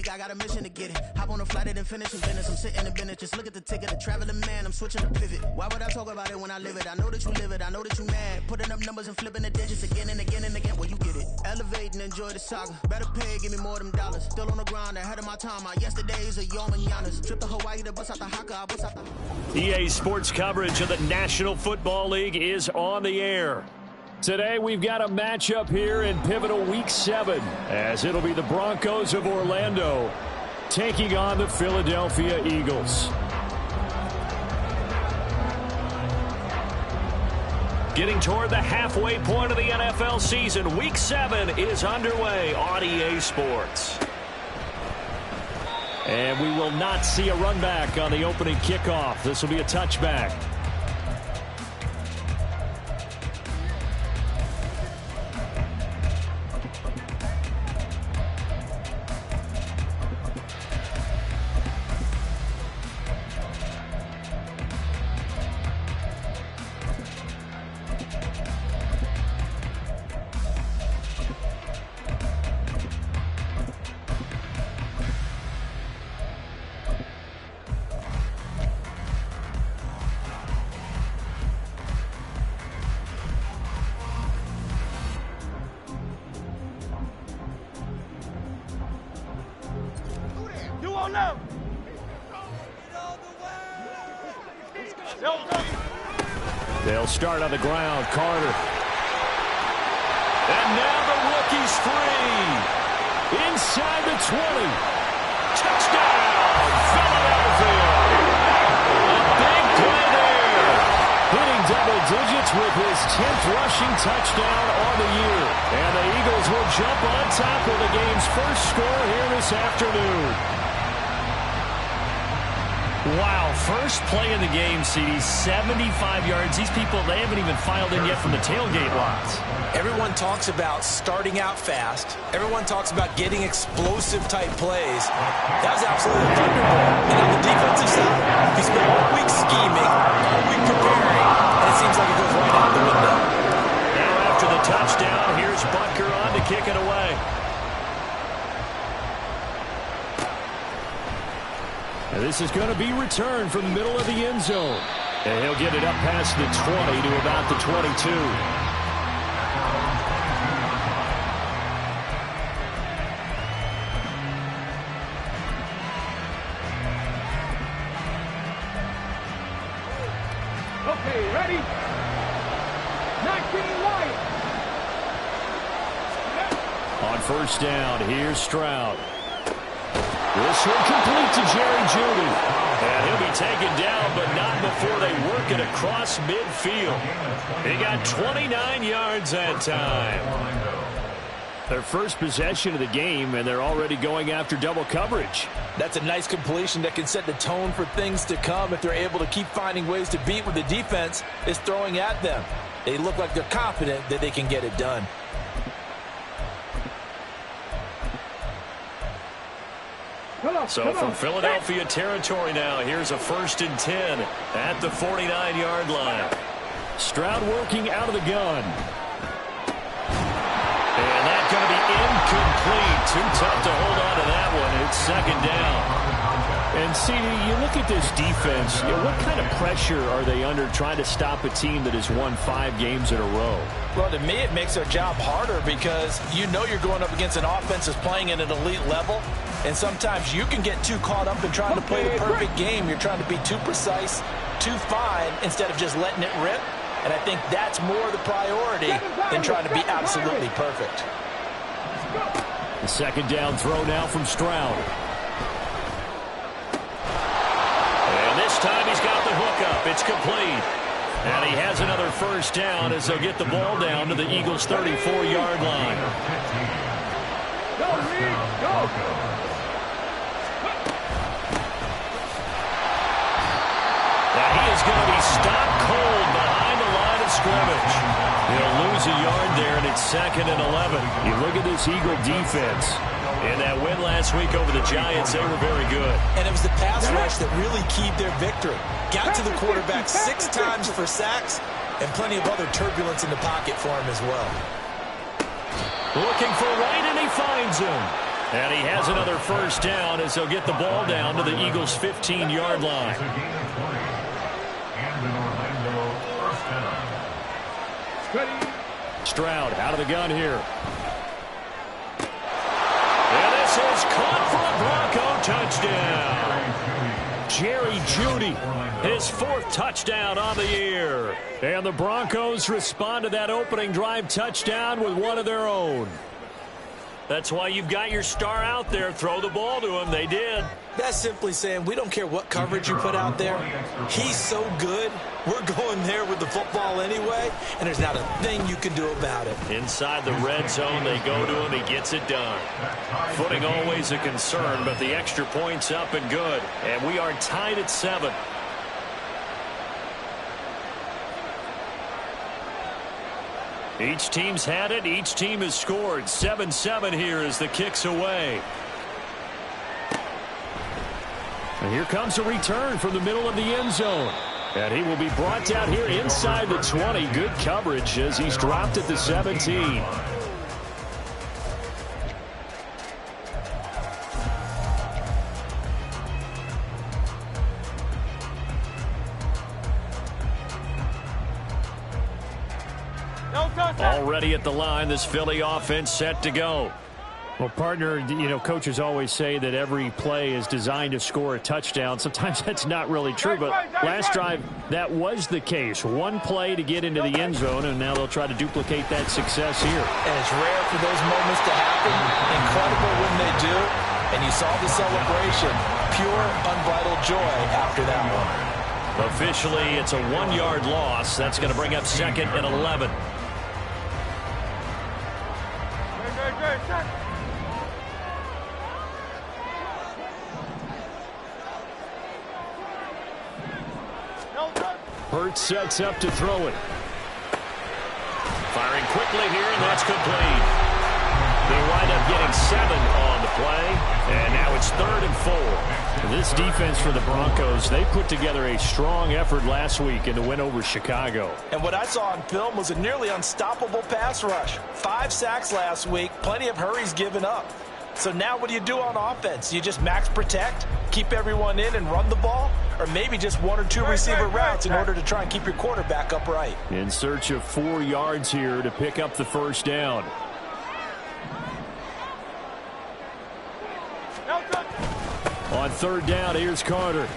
week, I got a mission to get it. Hop on a flight and finish in business. I'm sitting in business, just look at the ticket. A traveling man, I'm switching to pivot. Why would I talk about it when I live it? I know that you live it, I know that you mad. Putting up numbers and flipping the digits again and again and again. Well, you get it. Elevate and enjoy the saga. Better pay, give me more of them dollars. Still on the grind, ahead of my time. My yesterdays are your mananas. Trip to Hawaii to bust out the haka, bust out the... EA Sports coverage of the National Football League is on the air. Today we've got a matchup here in pivotal Week 7, as it'll be the Broncos of Orlando taking on the Philadelphia Eagles. Getting toward the halfway point of the NFL season, Week 7 is underway on EA Sports. And we will not see a run back on the opening kickoff. This will be a touchback. They'll start on the ground. Carter. And now the rookie's free. Inside the 20. Touchdown, Philadelphia. A big play there. Hitting double digits with his 10th rushing touchdown on the year. And the Eagles will jump on top of the game's first score here this afternoon. Wow, first play of the game, CD, 75 yards. These people, they haven't even filed in yet from the tailgate lots. Everyone talks about starting out fast. Everyone talks about getting explosive-type plays. That was absolutely a thunderbolt. And on the defensive side, he spent all week scheming, all week preparing, and it seems like it goes right out the window. Now after the touchdown, here's Butker on to kick it away. And this is going to be returned from the middle of the end zone. And he'll get it up past the 20 to about the 22. Okay, ready? 19 Lions. On first down, here's Stroud. This one complete to Jerry Jeudy. And he'll be taken down, but not before they work it across midfield. He got 29 yards that time. Their first possession of the game, and they're already going after double coverage. That's a nice completion that can set the tone for things to come if they're able to keep finding ways to beat what the defense is throwing at them. They look like they're confident that they can get it done. So from Philadelphia territory now, here's a 1st and 10 at the 49-yard line. Stroud working out of the gun. And that's going to be incomplete. Too tough to hold on to that one. It's 2nd down. And, CD, you look at this defense, what kind of pressure are they under trying to stop a team that has won 5 games in a row? Well, to me, it makes their job harder because you know you're going up against an offense that's playing at an elite level. And sometimes you can get too caught up in trying to play the perfect game. You're trying to be too precise, too fine, instead of just letting it rip. And I think that's more the priority than trying to be absolutely perfect. The 2nd down throw now from Stroud. And this time he's got the hook up. It's complete. And he has another 1st down as they'll get the ball down to the Eagles' 34-yard line. Go. Is going to be stopped cold behind the line of scrimmage. He'll lose a yard there, and it's 2nd and 11. You look at this Eagle defense. In that win last week over the Giants, they were very good. And it was the pass rush that really keyed their victory. Got to the quarterback 6 times for sacks, and plenty of other turbulence in the pocket for him as well. Looking for Wright, and he finds him. And he has another first down as they'll get the ball down to the Eagles' 15-yard line. Stroud out of the gun here. And this is caught for a Bronco touchdown. Jerry Jeudy, his 4th touchdown on the year. And the Broncos respond to that opening drive touchdown with one of their own. That's why you've got your star out there. Throw the ball to him. They did. That's simply saying we don't care what coverage you put out there. He's so good. We're going there with the football anyway, and there's not a thing you can do about it. Inside the red zone, they go to him. He gets it done. Footing always a concern, but the extra point's up and good. And we are tied at 7. Each team's had it. Each team has scored. 7-7 here as the kick's away. And here comes a return from the middle of the end zone. And he will be brought down here inside the 20. Good coverage as he's dropped at the 17. Already at the line, this Philly offense set to go. Well, partner, coaches always say that every play is designed to score a touchdown. Sometimes that's not really true, but last drive, that was the case. One play to get into the end zone, and now they'll try to duplicate that success here. And it's rare for those moments to happen. Incredible when they do. And you saw the celebration. Pure, unbridled joy after that one. Officially, it's a 1-yard loss. That's going to bring up 2nd and 11. Hurts sets up to throw it. Firing quickly here, and that's complete. They wind up getting 7 on the play, and now it's 3rd and 4. This defense for the Broncos, they put together a strong effort last week in the win over Chicago. And what I saw on film was a nearly unstoppable pass rush. 5 sacks last week, plenty of hurries given up. So now what do you do on offense? You just max protect, keep everyone in and run the ball, or maybe just 1 or 2 receiver routes in order to try and keep your quarterback upright. In search of 4 yards here to pick up the first down. On 3rd down, here's Carter. And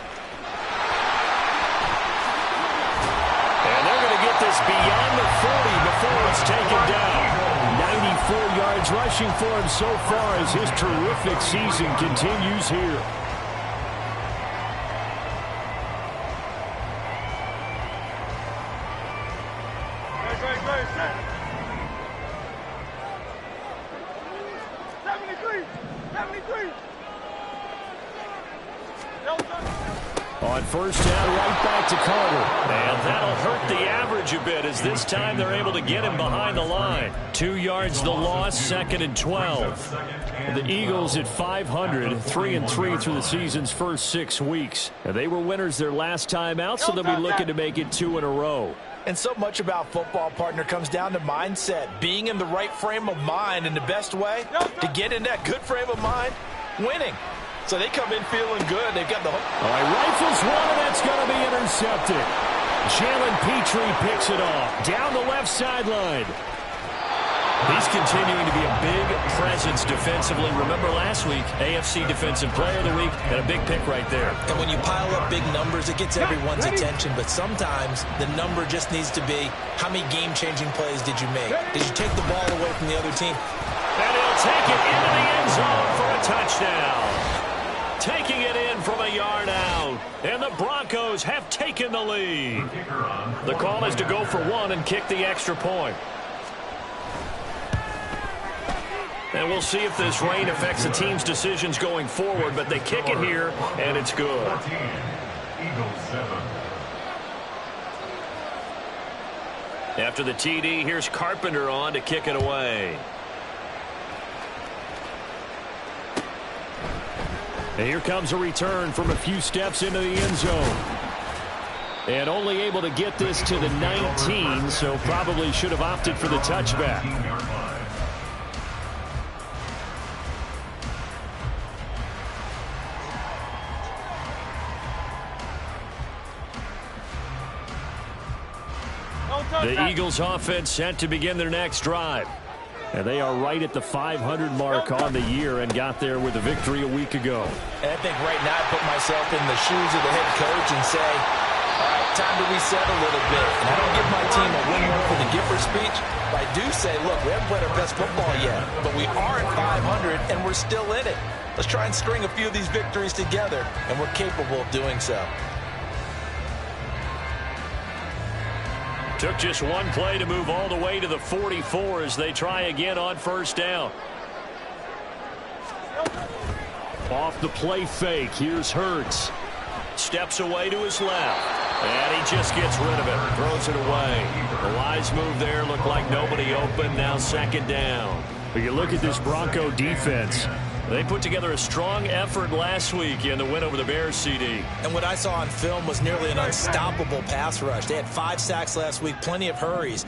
they're going to get this beyond the 40 before it's taken down. 94 yards rushing for him so far as his terrific season continues here. On 1st down, right back to Carter. And that'll hurt the average a bit as this time they're able to get him behind the line. 2 yards the loss, 2nd and 12. The Eagles at 500, 3-3 through the season's first 6 weeks. And they were winners their last time out, so they'll be looking to make it 2 in a row. And so much about football, partner, comes down to mindset. Being in the right frame of mind, and the best way to get in that good frame of mind, winning. So they come in feeling good. They've got the hook. All right, rifles one, and that's going to be intercepted. Jalen Petrie picks it off. Down the left sideline. He's continuing to be a big presence defensively. Remember last week, AFC Defensive Player of the Week, and a big pick right there. And when you pile up big numbers, it gets everyone's attention. But sometimes the number just needs to be, how many game-changing plays did you make? Did you take the ball away from the other team? And he'll take it into the end zone for a touchdown. Taking it in from a yard out. And the Broncos have taken the lead. The call is to go for 1 and kick the extra point. And we'll see if this rain affects the team's decisions going forward, but they kick it here, and it's good. After the TD, here's Carpenter on to kick it away. And here comes a return from a few steps into the end zone. And only able to get this to the 19, so probably should have opted for the touchback. The Eagles offense set to begin their next drive. And they are right at the 500 mark on the year and got there with a victory a week ago. And I think right now I put myself in the shoes of the head coach and say, all right, time to reset a little bit. And I don't give my team a win for the Gipper speech, but I do say, look, we haven't played our best football yet, but we are at 500 and we're still in it. Let's try and string a few of these victories together, and we're capable of doing so. Took just one play to move all the way to the 44 as they try again on first down. Off the play fake, here's Hurts. Steps away to his left, and he just gets rid of it, throws it away. The wise move there, looked like nobody open, now second down. But you look at this Bronco defense. They put together a strong effort last week in the win over the Bears, CD. And what I saw on film was nearly an unstoppable pass rush. They had 5 sacks last week, plenty of hurries.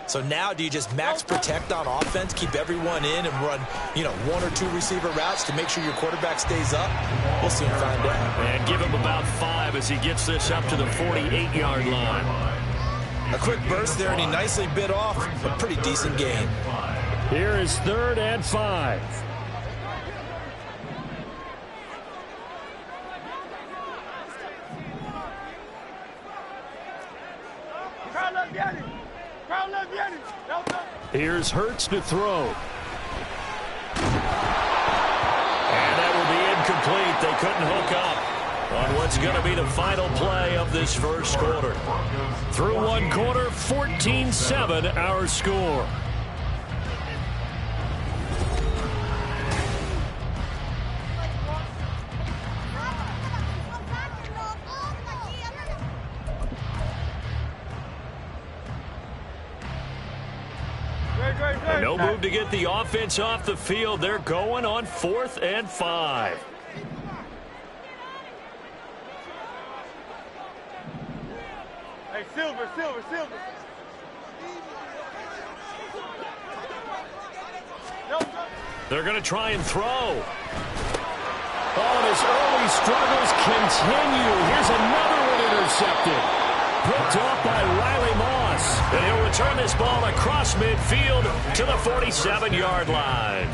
So now do you just max protect on offense, keep everyone in, and run, 1 or 2 receiver routes to make sure your quarterback stays up? We'll soon find out. And give him about 5 as he gets this up to the 48-yard line. A quick burst there, and he nicely bit off a pretty decent gain. Here is 3rd and 5. Here's Hurts to throw. And that will be incomplete. They couldn't hook up on what's going to be the final play of this first quarter. Through one quarter, 14-7 our score. And no move to get the offense off the field. They're going on 4th and 5. Hey, Silver. They're going to try and throw. Oh, and his early struggles continue. Here's another one intercepted. Picked off by Riley Moss. And he'll return this ball across midfield to the 47-yard line.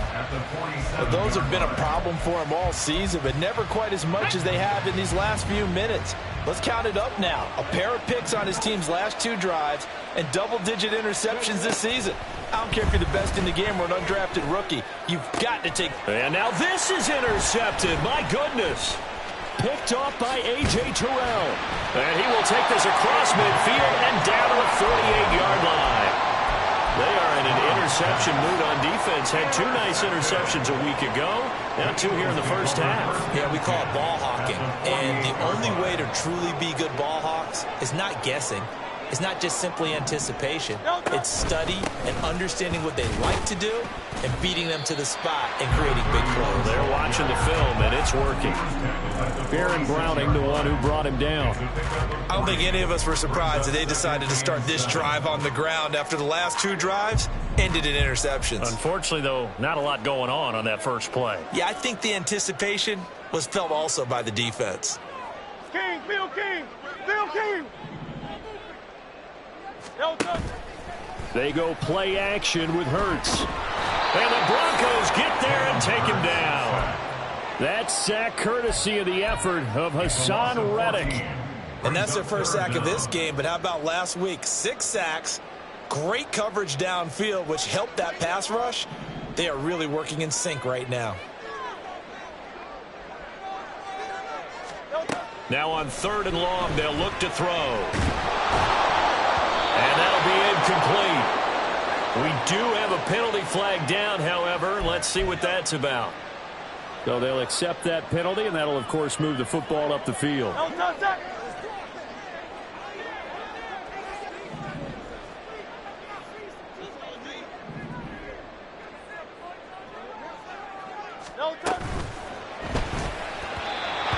Well, those have been a problem for him all season, but never quite as much as they have in these last few minutes. Let's count it up now. A pair of picks on his team's last 2 drives and double-digit interceptions this season. I don't care if you're the best in the game or an undrafted rookie. You've got to take... And now this is intercepted. My goodness. Picked off by A.J. Terrell. And he will take this across midfield and down to the 48-yard line. They are in an interception mood on defense. Had 2 nice interceptions a week ago. Now 2 here in the first half. Yeah, we call it ball hawking. And the only way to truly be good ball hawks is not guessing. It's not just simply anticipation. It's study and understanding what they like to do and beating them to the spot and creating big plays. They're watching the film, and it's working. Baron Browning, the one who brought him down. I don't think any of us were surprised that they decided to start this drive on the ground after the last 2 drives ended in interceptions. Unfortunately, though, not a lot going on that first play. Yeah, I think the anticipation was felt also by the defense. Bill King. They go play action with Hurts. And the Broncos get there and take him down. That sack courtesy of the effort of Hassan Reddick. And that's their first sack of this game, but how about last week? 6 sacks, great coverage downfield, which helped that pass rush. They are really working in sync right now. Now on 3rd and long, they'll look to throw. And that'll be incomplete. We do have a penalty flag down, however. Let's see what that's about. So they'll accept that penalty, and that'll, of course, move the football up the field.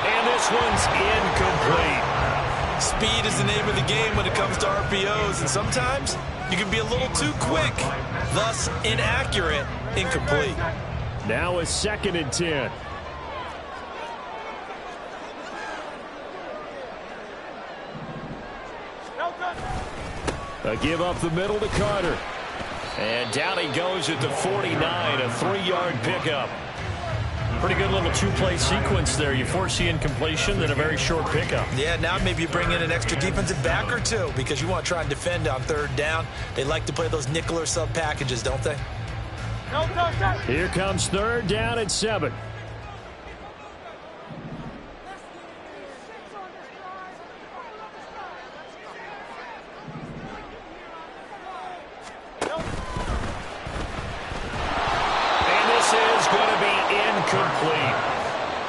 And this one's incomplete. Speed is the name of the game when it comes to RPOs, and sometimes you can be a little too quick, thus inaccurate, incomplete. Now a 2nd and 10. A give up the middle to Carter. And down he goes at the 49, a 3-yard pickup. Pretty good little two-play sequence there. You force the incompletion, then a very short pickup. Yeah, now maybe you bring in an extra defensive back or two because you want to try and defend on 3rd down. They like to play those nickel or sub packages, don't they? Here comes 3rd down at 7. Incomplete.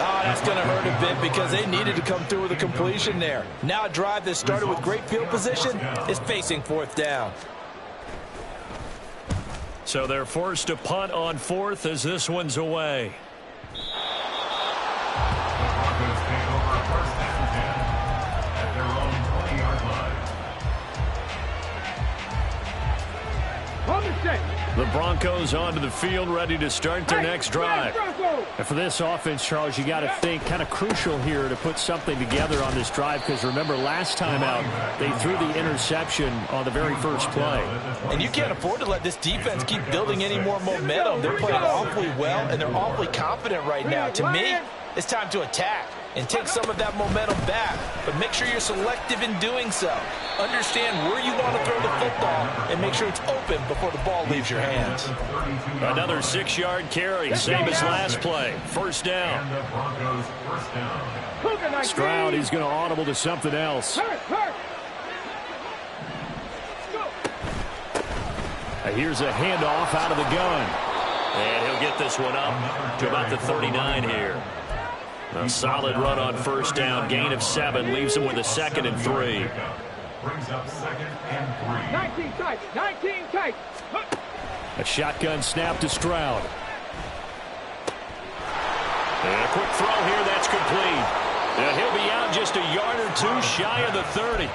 Oh, that's going to hurt a bit because they needed to come through with a completion there. Now a drive that started with great field position is facing 4th down. So they're forced to punt on 4th as this one's away. The Broncos onto the field, ready to start their next drive. And for this offense, Charles, you got to think kind of crucial here to put something together on this drive because remember last time out they threw the interception on the very first play. And you can't afford to let this defense keep building any more momentum. They're playing awfully well and they're awfully confident right now. To me, it's time to attack and take some of that momentum back, but make sure you're selective in doing so. Understand where you want to throw the football and make sure it's open before the ball leaves your hands. Another 6-yard carry, same as last play. 1st down. Stroud, he's going to audible to something else. Here's a handoff out of the gun. And he'll get this one up to about the 39 here. A solid run on 1st down. Gain of 7 leaves him with a 2nd and 3. Brings up 2nd and 3. 19 tight. 19 tight. A shotgun snap to Stroud. And a quick throw here. That's complete. And he'll be out just a yard or 2 shy of the 30.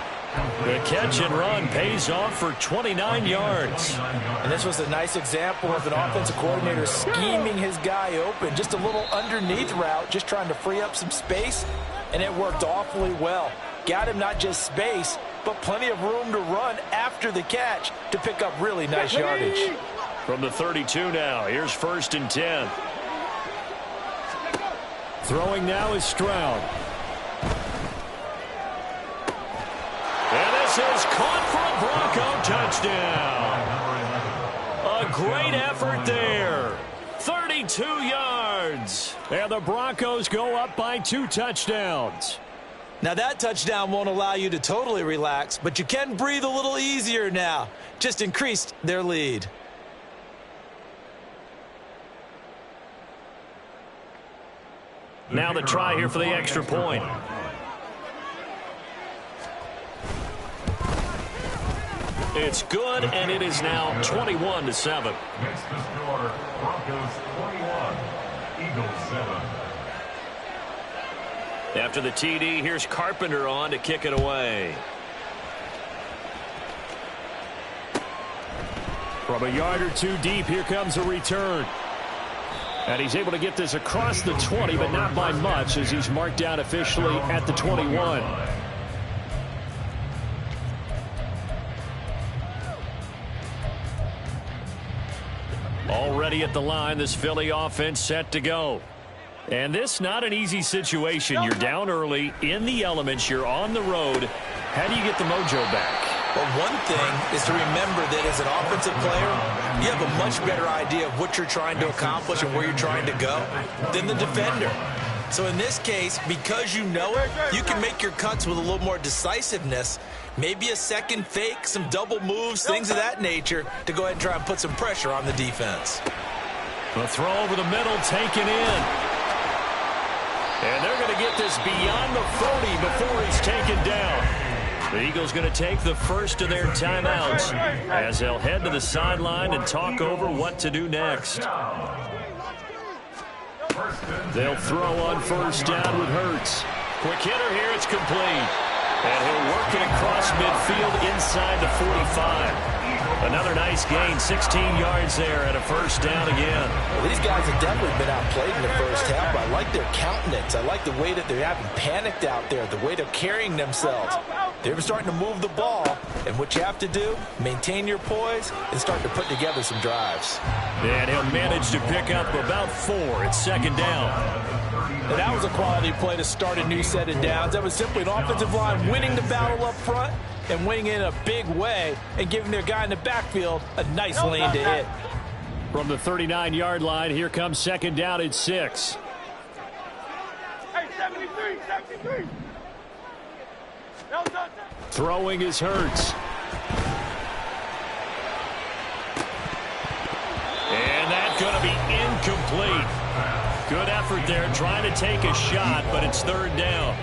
The catch and run pays off for 29 yards. And this was a nice example of an offensive coordinator scheming his guy open. Just a little underneath route, just trying to free up some space, and it worked awfully well. Got him not just space, but plenty of room to run after the catch to pick up really nice yardage. From the 32 now, here's 1st and 10. Throwing now is Stroud. And this is caught for a Bronco touchdown. A great effort there. 32 yards. And the Broncos go up by 2 touchdowns. Now that touchdown won't allow you to totally relax, but you can breathe a little easier now. Just increased their lead. Now the try here for the extra point. It's good, and it is now 21-7. Next to score, Broncos 21, Eagles 7. After the TD, here's Carpenter on to kick it away. From a yard or 2 deep, here comes a return. And he's able to get this across the 20, but not by much as he's marked down officially at the 21. Already at the line, this Philly offense set to go. And this not an easy situation. You're down early, in the elements, you're on the road. How do you get the mojo back? Well, one thing is to remember that as an offensive player, you have a much better idea of what you're trying to accomplish and where you're trying to go than the defender. So in this case, because you know it, you can make your cuts with a little more decisiveness. Maybe a second fake, some double moves, things of that nature to go ahead and try and put some pressure on the defense. The throw over the middle taken in. And they're going to get this beyond the 40 before he's taken down. The Eagles going to take the first of their timeouts as they'll head to the sideline and talk over what to do next. They'll throw on 1st down with Hurts. Quick hitter here, it's complete. And he'll work it across midfield inside the 45. Another nice gain, 16 yards there, and a 1st down again. Well, these guys have definitely been outplayed in the first half by like their countenance. I like the way that they're having panicked out there, the way they're carrying themselves. They're starting to move the ball, and what you have to do, maintain your poise and start to put together some drives. And he'll manage to pick up about 4. It's second down. And that was a quality play to start a new set of downs. That was simply an offensive line winning the battle up front and winning in a big way and giving their guy in the backfield a nice lane to hit. From the 39-yard line, here comes second down at 6. Hey, 73. Throwing is Hurts. And that's going to be incomplete. Good effort there, trying to take a shot, but it's third down.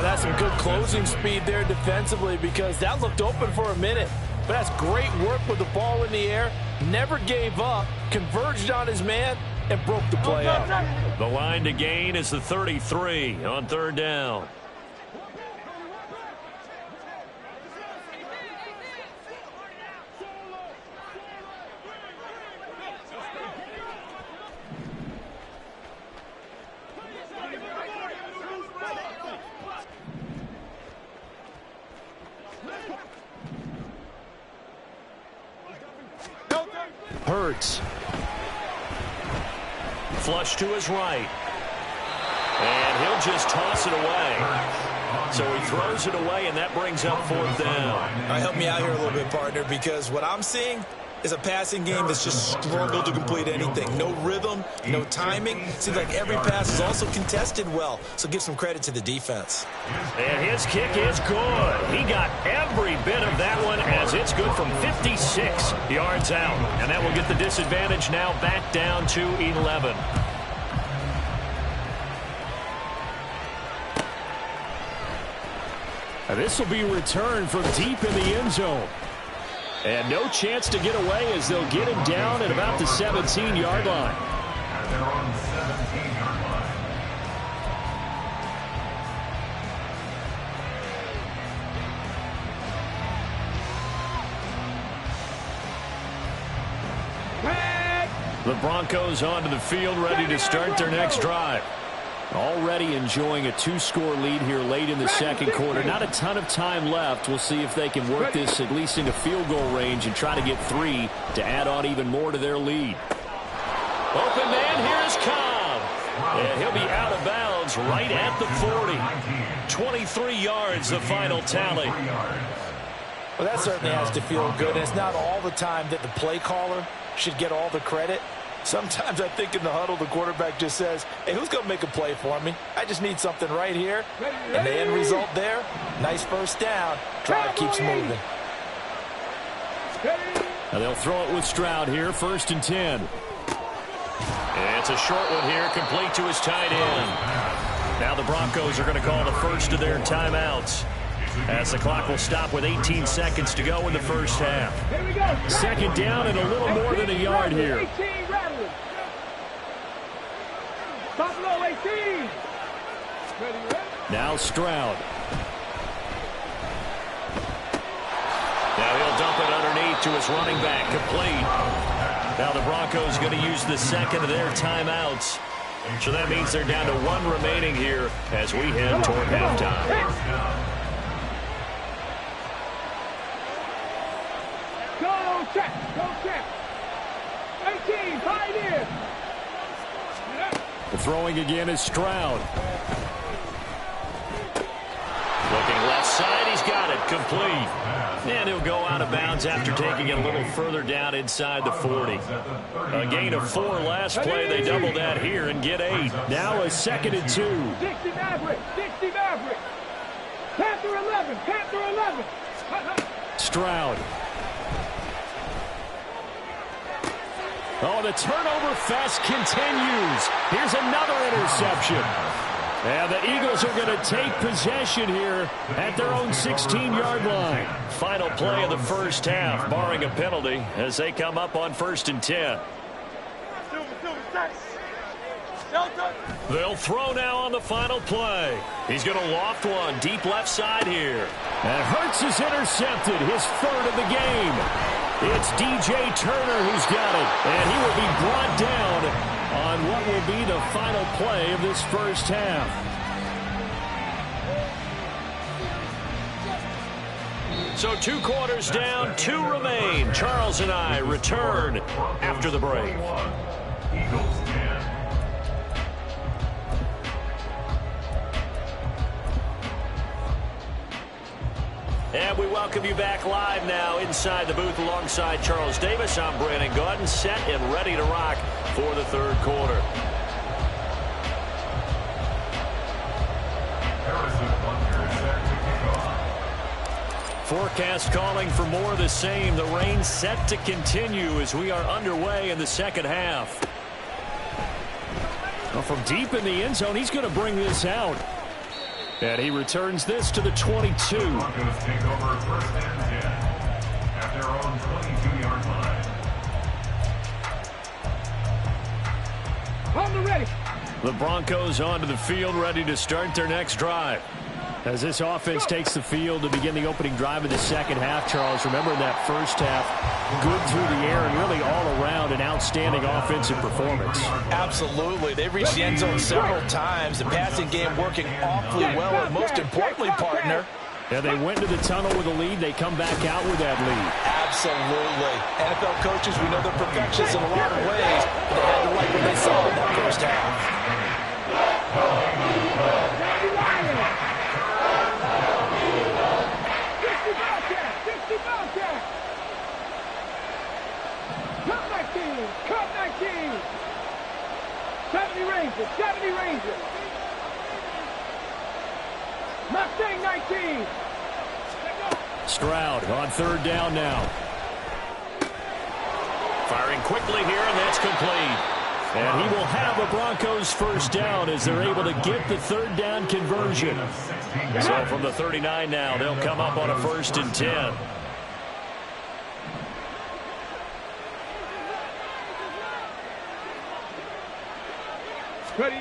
That's some good closing speed there defensively because that looked open for a minute. But that's great work with the ball in the air. Never gave up, converged on his man, and broke the play up. The line to gain is the 33 on third down. Hurts. Flush to his right. And he'll just toss it away. So he throws it away, and that brings up fourth down. All right, help me out here a little bit, partner, because what I'm seeing is a passing game that's just struggled to complete anything. No rhythm, no timing. Seems like every pass is also contested well, so give some credit to the defense. And his kick is good. He got every bit of that one as it's good from 56 yards out. And that will get the disadvantage now back down to 11. And this will be returned from deep in the end zone. And no chance to get away as they'll get him down at about the 17-yard line. And they're on the 17-yard line. The Broncos onto the field, ready to start their next drive. Already enjoying a 2-score lead here late in the second quarter. Not a ton of time left. We'll see if they can work this at least into field goal range and try to get 3 to add on even more to their lead. Open man, here's Cobb. And he'll be out of bounds right at the 40. 23 yards, the final tally. Well, that certainly has to feel good. And it's not all the time that the play caller should get all the credit. Sometimes I think in the huddle, the quarterback just says, hey, who's going to make a play for me? I just need something right here. And the end result there, nice first down. Drive keeps moving. Now they'll throw it with Stroud here, 1st and 10. And it's a short one here, complete to his tight end. Now the Broncos are going to call the first of their timeouts, as the clock will stop with 18 seconds to go in the first half. Second down and a little more than a yard here. Now Stroud. Now he'll dump it underneath to his running back, complete. Now the Broncos going to use the second of their timeouts. So that means they're down to 1 remaining here as we head toward halftime. Go check. 18, Pioneer. The throwing again is Stroud. Looking left side, he's got it, complete. And he'll go out of bounds after taking it a little further down inside the 40. A gain of 4 last play. They double that here and get 8. Now a 2nd and 2. 60 Maverick. Panther 11. Stroud. Oh, the turnover fest continues. Here's another interception. And the Eagles are going to take possession here at their own 16-yard line. Final play of the first half, barring a penalty, as they come up on 1st and 10. They'll throw now on the final play. He's going to loft one deep left side here. And Hurts is intercepted, his 3rd of the game. It's DJ Turner who's got it, and he will be brought down on what what will be the final play of this first half. So 2 quarters down, 2 remain. Charles and I return after the break. Eagles 10. And we welcome you back live now inside the booth alongside Charles Davis. I'm Brandon Gaudin, set and ready to rock for the third quarter. Harrison Butker set to kick off. Forecast calling for more of the same. The rain set to continue as we are underway in the second half. Well, from deep in the end zone, he's going to bring this out. And he returns this to the 22. Broncos take over 1st and 10 at their own 22-yard line. On the ready. The Broncos onto the field, ready to start their next drive. As this offense takes the field to begin the opening drive of the second half, Charles, remember in that first half, good through the air and really all around an outstanding offensive performance. Absolutely. They've reached the end zone several times. The passing game working awfully well, and most importantly, partner. And they went to the tunnel with a lead. They come back out with that lead. Absolutely. NFL coaches, we know they're perfectionists in a lot of ways, but they had to like what they saw in that first half. 70 Rangers. Mustang 19. Stroud on 3rd down now. Firing quickly here, and that's complete. And he will have a Broncos first down as they're able to get the 3rd down conversion. So from the 39 now, they'll come up on a 1st and 10. Ready.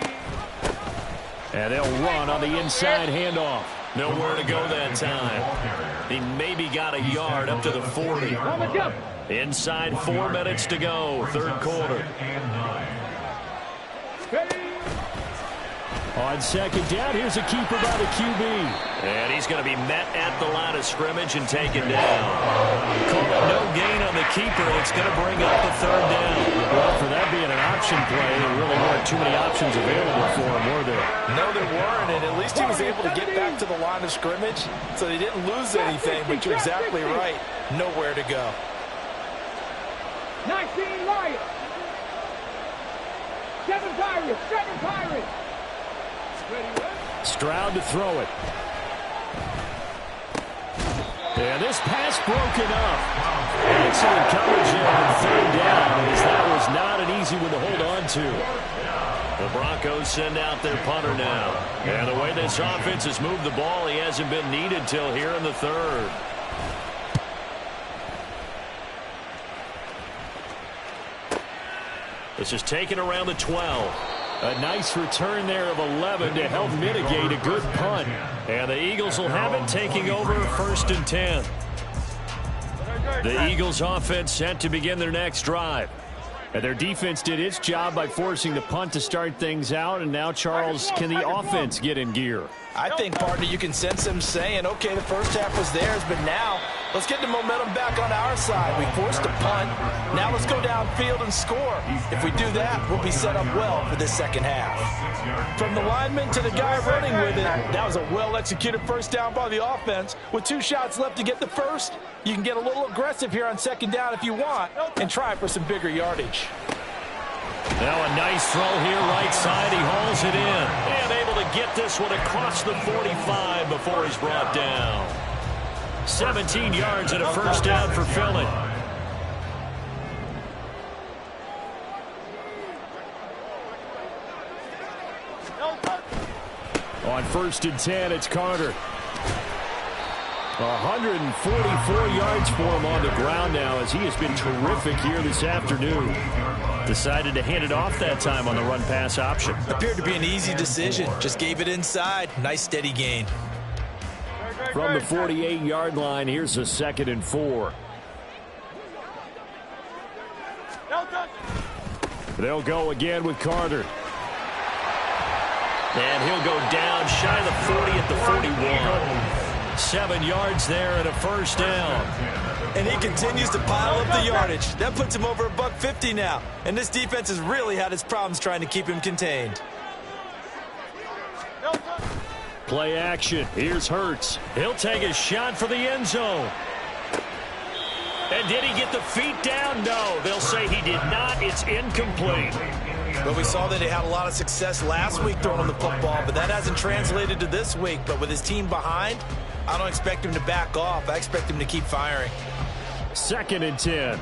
And they'll run on the inside handoff. Nowhere to go that time. He maybe got a yard up to the 40. Inside 4 minutes to go, 3rd quarter. On 2nd down, here's a keeper by the QB. And he's going to be met at the line of scrimmage and taken down. Called a no gain on the keeper, and it's going to bring up the 3rd down. Well, for that being an option play, there really weren't too many options available for him, were there? No, there weren't, and at least he was able to get back to the line of scrimmage, so they didn't lose anything, but you're exactly right. Nowhere to go. 19 Lions. 7 Pirates. 7 Pirates. Stroud to throw it. And this pass broken up. Excellent coverage there on 3rd down, as that was not an easy one to hold on to. The Broncos send out their punter now. And the way this offense has moved the ball, he hasn't been needed till here in the 3rd. This is taken around the 12. A nice return there of 11 to help mitigate a good punt. And the Eagles will have it, taking over 1st and 10. The Eagles offense set to begin their next drive. And their defense did its job by forcing the punt to start things out. And now, Charles, can the offense get in gear? I think, partner, you can sense them saying, okay, the first half was theirs, but now let's get the momentum back on our side. We forced a punt. Now let's go downfield and score. If we do that, we'll be set up well for this second half. From the lineman to the guy running with it, that was a well-executed first down by the offense. With 2 shots left to get the first, you can get a little aggressive here on 2nd down if you want and try for some bigger yardage. Now a nice throw here right side. He hauls it in. And able to get this one across the 45 before he's brought down. 17 yards and a first down for Philly. On 1st and 10, it's Carter. 144 yards for him on the ground now, as he has been terrific here this afternoon. Decided to hand it off that time on the run-pass option. Appeared to be an easy decision. Just gave it inside. Nice steady gain. From the 48-yard line, here's a 2nd and 4. They'll go again with Carter. And he'll go down shy of the 40 at the 41. 7 yards there and a first down. And he continues to pile up the yardage. That puts him over $150 now. And this defense has really had its problems trying to keep him contained. Play action. Here's Hurts. He'll take a shot for the end zone. And did he get the feet down? No. They'll say he did not. It's incomplete. But we saw that he had a lot of success last week throwing the football, but that hasn't translated to this week. But with his team behind, I don't expect him to back off. I expect him to keep firing. 2nd and 10.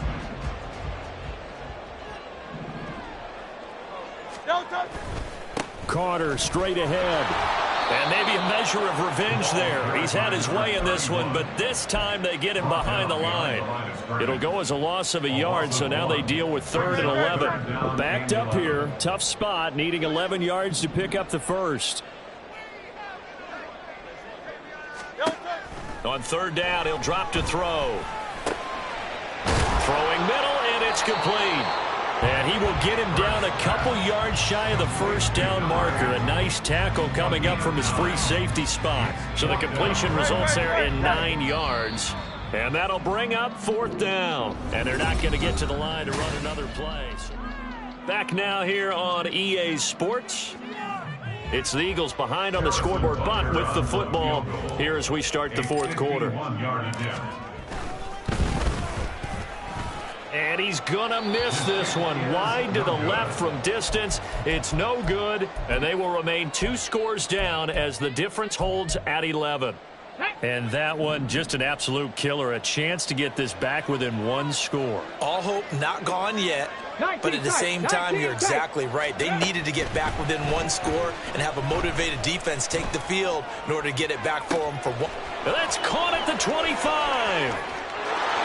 Carter straight ahead. And maybe a measure of revenge there. He's had his way in this one, but this time they get him behind the line. It'll go as a loss of a yard, so now they deal with 3rd and 11. Backed up here, tough spot, needing 11 yards to pick up the first. On 3rd down, he'll drop to throw. Throwing middle, and it's complete. And he will get him down a couple yards shy of the first down marker. A nice tackle coming up from his free safety spot. So the completion results there in 9 yards. And that'll bring up 4th down. And they're not going to get to the line to run another play. Back now here on EA Sports. It's the Eagles behind on the scoreboard, but with the football here as we start the 4th quarter. And he's gonna miss this one. Wide to the left from distance. It's no good, and they will remain 2 scores down as the difference holds at 11. And that one, just an absolute killer. A chance to get this back within 1 score. All hope not gone yet, but at the same time, you're exactly right. They needed to get back within 1 score and have a motivated defense take the field in order to get it back for them for 1. That's caught at the 25.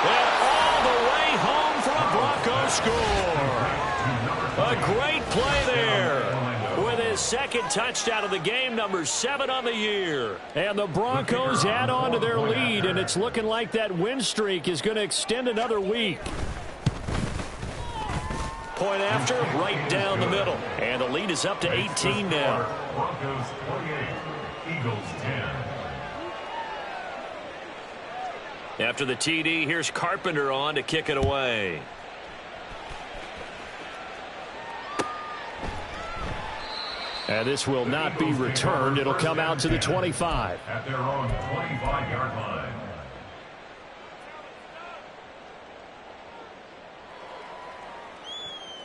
And all the way home for a Bronco score. A great play there with his 2nd touchdown of the game, number 7 on the year. And the Broncos add on to their lead, and it's looking like that win streak is going to extend another week. Point after, right down the middle. And the lead is up to 18 now. Broncos 28, Eagles 10. After the TD, here's Carpenter on to kick it away. And this will not be returned. It'll come out to the 25. At their own 25-yard line.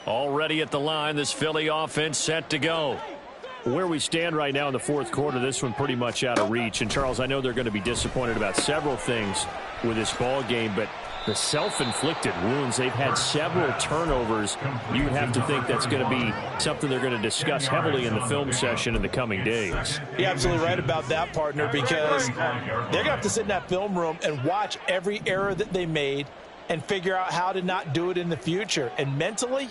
Already at the line, this Philly offense set to go. Where we stand right now in the 4th quarter, this one pretty much out of reach. And, Charles, I know they're going to be disappointed about several things with this ball game, but the self-inflicted wounds, they've had several turnovers. You would have to think that's going to be something they're going to discuss heavily in the film session in the coming days. You're absolutely right about that, partner, because they're going to have to sit in that film room and watch every error that they made and figure out how to not do it in the future. And mentally,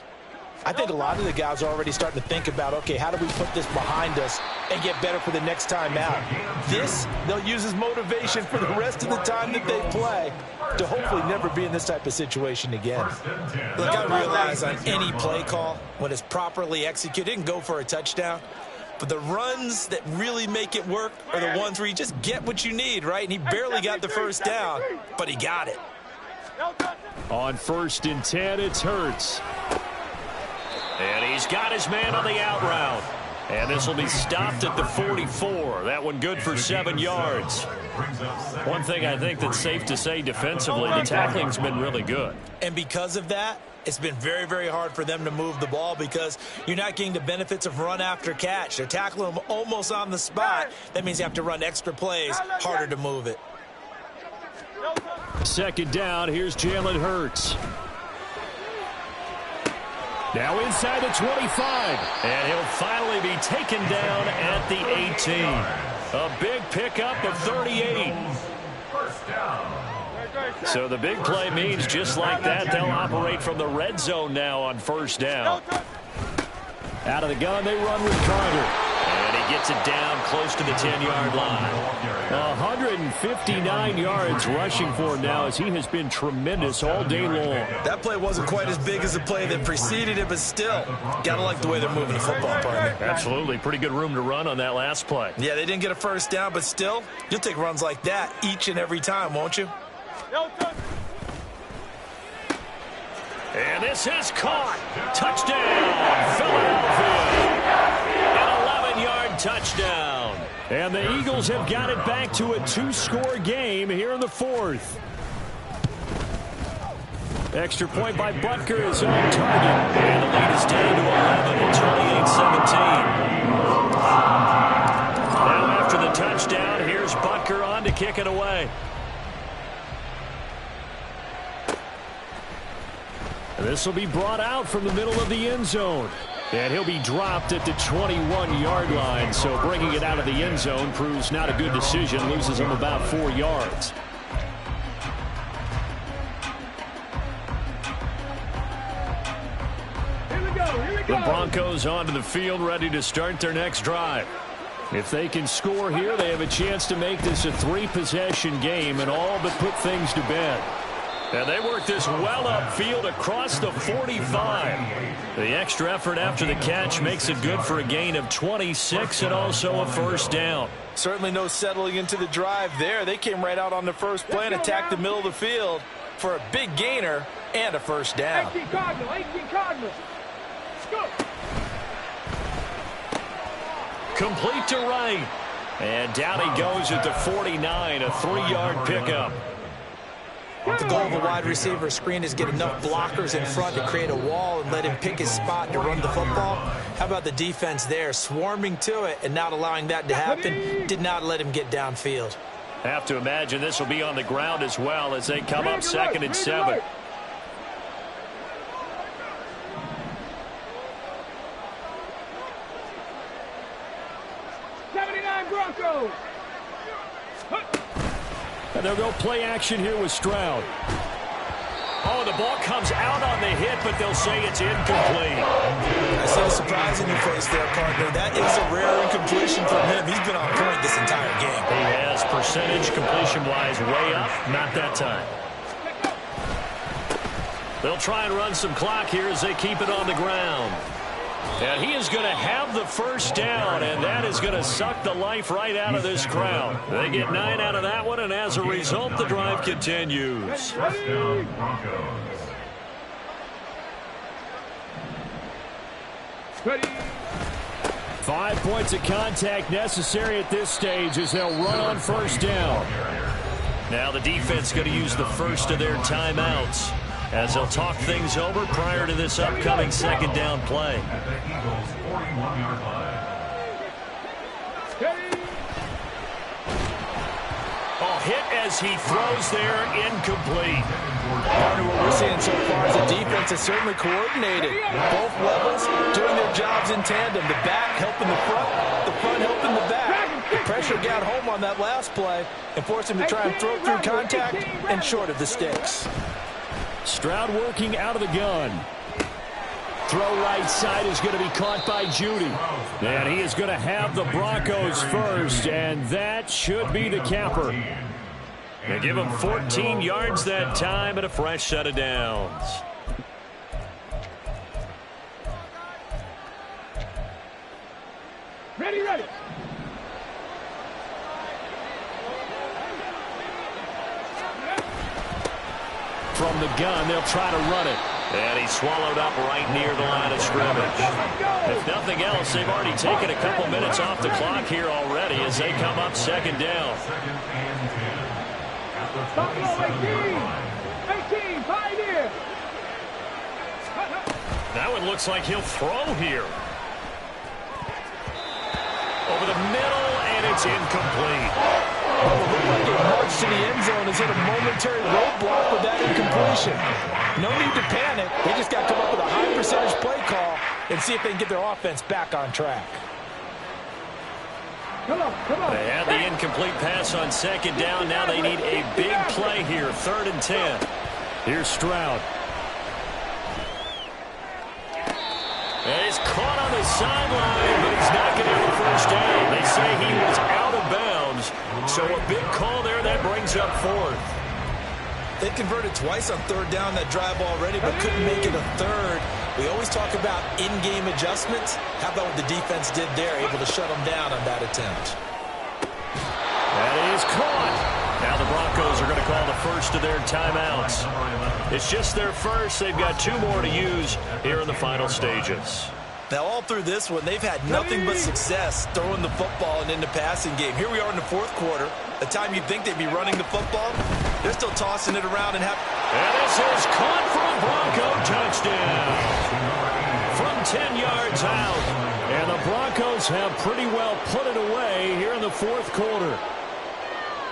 I think a lot of the guys are already starting to think about, okay, how do we put this behind us and get better for the next time out? This, they'll use as motivation for the rest of the time that they play to hopefully never be in this type of situation again. Look, I realize on any play call, when it's properly executed, it can go for a touchdown. But the runs that really make it work are the ones where you just get what you need, right? And he barely got the first down, but he got it. On 1st and 10, it's Hurts. And he's got his man on the out route. And this will be stopped at the 44. That one good for 7 yards. One thing I think that's safe to say defensively, the tackling's been really good. And because of that, it's been very, very hard for them to move the ball because you're not getting the benefits of run after catch. They're tackling them almost on the spot. That means you have to run extra plays, harder to move it. 2nd down, here's Jalen Hurts. Now inside the 25, and he'll finally be taken down at the 18. A big pickup of 38. First down. So the big play means just like that, they'll operate from the red zone now on 1st down. Out of the gun, they run with Carter. And he gets it down close to the 10-yard line. 159 yards rushing for him now, as he has been tremendous all day long. That play wasn't quite as big as the play that preceded it, but still, got to like the way they're moving the football, partner. Absolutely. Pretty good room to run on that last play. Yeah, they didn't get a first down, but still, you'll take runs like that each and every time, won't you? And this is caught. Touchdown, Philadelphia. An 11-yard touchdown. And the Eagles have got it back to a 2-score game here in the fourth. Extra point by Butker is on target. And the lead is down to 11 at 28-17. Now after the touchdown, here's Butker on to kick it away. This will be brought out from the middle of the end zone. And he'll be dropped at the 21-yard line. So bringing it out of the end zone proves not a good decision. Loses him about 4 yards. The Broncos onto the field, ready to start their next drive. If they can score here, they have a chance to make this a 3-possession game and all but put things to bed. And they work this well upfield across the 45. The extra effort after the catch makes it good for a gain of 26 and also a first down. Certainly no settling into the drive there. They came right out on the first play and attacked the middle of the field for a big gainer and a first down. 18 Cardinals. Go. Complete to Wright. And down he goes at the 49, a 3-yard pickup. The goal of a wide receiver screen is get enough blockers in front to create a wall and let him pick his spot to run the football. How about the defense there, swarming to it and not allowing that to happen? Did not let him get downfield. Have to imagine this will be on the ground as well as they come up 2nd and 7. Broncos. And they'll go play action here with Stroud. Oh, the ball comes out on the hit, but they'll say it's incomplete. I see the surprise in your face there, partner. That is a rare incompletion from him. He's been on point this entire game. He has percentage completion-wise way up. Not that time. They'll try and run some clock here as they keep it on the ground. And he is going to have the first down, and that is going to suck the life right out of this crowd. They get 9 out of that one, and as a result, the drive continues. Touchdown, Broncos. Ready. 5 points of contact necessary at this stage as they'll run on first down. Now the defense going to use the first of their timeouts as they'll talk things over prior to this upcoming second down play. At the Eagles' 41-yard line. Oh, hit as he throws there, incomplete. Partner, what we're seeing so far is the defense is certainly coordinated. Both levels doing their jobs in tandem. The back helping the front helping the back. The pressure got home on that last play and forced him to try and throw through contact and short of the sticks. Stroud working out of the gun. Throw right side is going to be caught by Judy. And he is going to have the Broncos first, and that should be the capper. They give him 14 yards that time and a fresh set of downs. Ready. From the gun, they'll try to run it. And he's swallowed up right near the line of scrimmage. If nothing else, they've already taken a couple minutes off the clock here already as they come up second down. Buffalo 18, Pioneer. That one looks like he'll throw here. Over the middle, and it's incomplete. Well, it looked like a march to the end zone is hit a momentary roadblock with that incompletion. No need to panic. They just got to come up with a high percentage play call and see if they can get their offense back on track. Come on. They had the incomplete pass on second down. Now they need a big play here, 3rd and 10. Here's Stroud. And he's caught on the sideline, but he's not going to have a first down. They say he was out of bounds, so a big call there that brings up fourth. They converted twice on third down that drive already, but couldn't make it a third. We always talk about in-game adjustments. How about what the defense did there, able to shut them down on that attempt? That is caught. Now the Broncos are going to call the first of their timeouts. It's just their first. They've got 2 more to use here in the final stages. Now, all through this one, they've had nothing but success throwing the football and in the passing game. Here we are in the fourth quarter. The time you'd think they'd be running the football, they're still tossing it around and have. And this is caught for a Bronco touchdown from 10 yards out. And the Broncos have pretty well put it away here in the fourth quarter.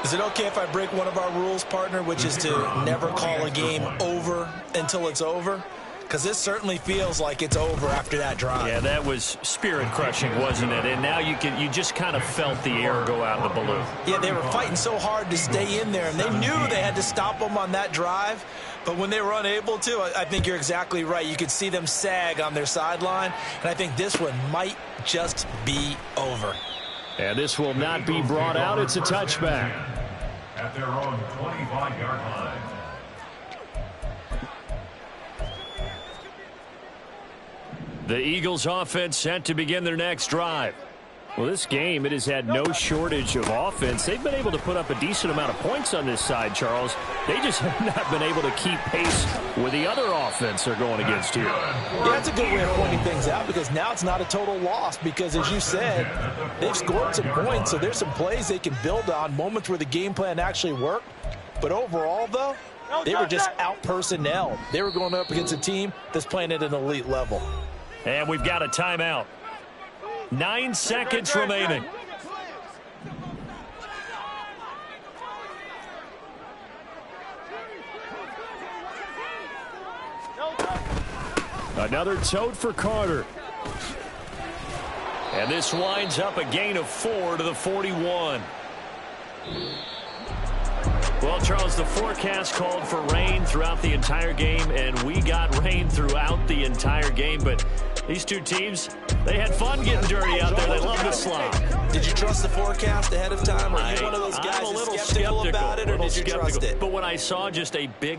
Is it okay if I break one of our rules, partner, which is to never call a game over until it's over? Because this certainly feels like it's over after that drive. Yeah, that was spirit-crushing, wasn't it? And now you just kind of felt the air go out of the balloon. Yeah, they were fighting so hard to stay in there, and they knew they had to stop them on that drive. But when they were unable to, I think you're exactly right. You could see them sag on their sideline, and I think this one might just be over. And this will not be brought out. It's a touchback. At their own 25-yard line. The Eagles offense set to begin their next drive. Well, this game, it has had no shortage of offense. They've been able to put up a decent amount of points on this side, Charles. They just have not been able to keep pace with the other offense they're going against here. Yeah, that's a good way of pointing things out because now it's not a total loss because, as you said, they've scored some points, so there's some plays they can build on, moments where the game plan actually worked. But overall, though, they were just out-personnel. They were going up against a team that's playing at an elite level. And we've got a timeout. 9 seconds remaining. Another tote for Carter. And this winds up a gain of 4 to the 41. Well, Charles, the forecast called for rain throughout the entire game, and we got rain throughout the entire game. But these two teams, they had fun getting dirty out there. They love the slop. Did you trust the forecast ahead of time? Are you one of those guys I'm a little skeptical about it, or did you trust it? But when I saw just a big